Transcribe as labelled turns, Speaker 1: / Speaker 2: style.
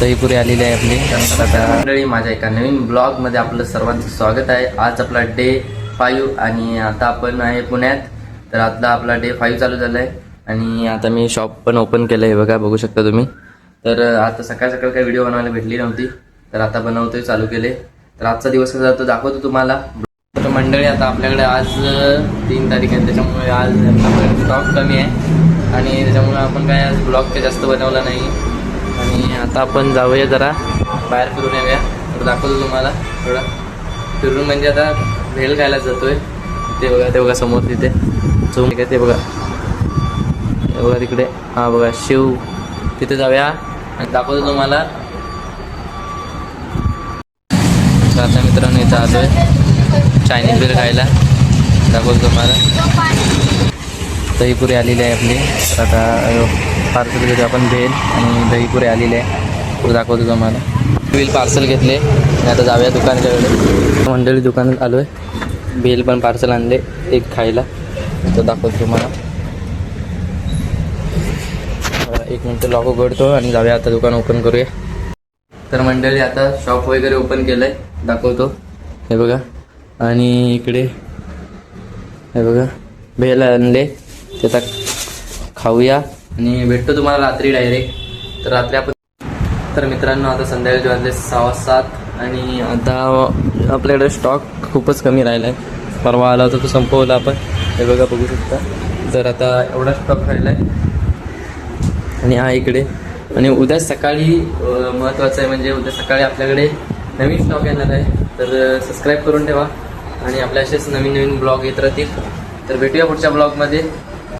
Speaker 1: दहीपुरी आलेली आहे आपली. आता मंडळी, माझ्या एका नवीन ब्लॉगमध्ये आपलं सर्वांचं स्वागत आहे. आज आपला डे 5 आणि आता आपण आहे पुण्यात. तर आता आपला डे 5 चालू झाला आहे आणि आता मी शॉप पण ओपन केलं आहे, बघा, बघू शकता तुम्ही. तर आता सकाळ काही व्हिडिओ बनवायला भेटली नव्हती, तर आता बनवतोय, चालू केले. तर आजचा दिवस कसा जातो दाखवतो तुम्हाला. तर मंडळी, आता आपल्याकडे आज 3 तारीख आहे, त्याच्यामुळे आज आपल्याकडे स्टॉक कमी आहे आणि त्याच्यामुळे आपण काय आज ब्लॉग काही जास्त बनवला नाही. आणि आता आपण जाऊया जरा बाहेर फिरून येऊया. तर दाखवतो तुम्हाला थोडं फिरून, म्हणजे आता भेळ खायला जातोय. ते बघा समोर तिथे झूम आहे ते बघा, तिकडे. हा बघा शिव, तिथे जाऊया आणि दाखवतो तुम्हाला. तर आता मित्रांनो इथं आलोय चायनीज भेळ खायला, दाखवतो तुम्हाला. दहीपुरी आलेली आहे आपली. तर आता पार्सल घेतो आपण भेळ आणि दहीपुरी आलेली आहे, तो दाखवतो तुम्हाला. भेळ पार्सल घेतले आणि आता जाऊया दुकानाच्याकडे. मंडळी दुकानात आलो आहे, भेळ पण पार्सल आणले एक खायला, तो दाखवतो तुम्हाला. एक मिनटं लॉक उघडतो आणि जाऊया आता दुकान ओपन करूया. तर मंडळी, आता शॉप वगैरे ओपन केलं आहे, दाखवतो. हे बघा, आणि इकडे हे बघा भेळ आणले, ते आता खाऊया आणि भेटतो तुम्हाला रात्री डायरेक्ट. तर रात्री आपण, तर मित्रांनो आता संध्याकाळचे वाजले 6:07 आणि आता आपल्याकडे स्टॉक खूपच कमी राहिला आहे. परवा आला होता तो संपवला आपण, हे बघा बघू शकता. तर आता एवढा स्टॉक राहिला आहे आणि हा इकडे. आणि उद्या सकाळी महत्त्वाचं आहे, म्हणजे उद्या सकाळी आपल्याकडे नवीन स्टॉक येणार आहे. तर सबस्क्राईब करून ठेवा आणि आपल्या असेच नवीन ब्लॉग येत राहतील. तर भेटूया पुढच्या ब्लॉगमध्ये.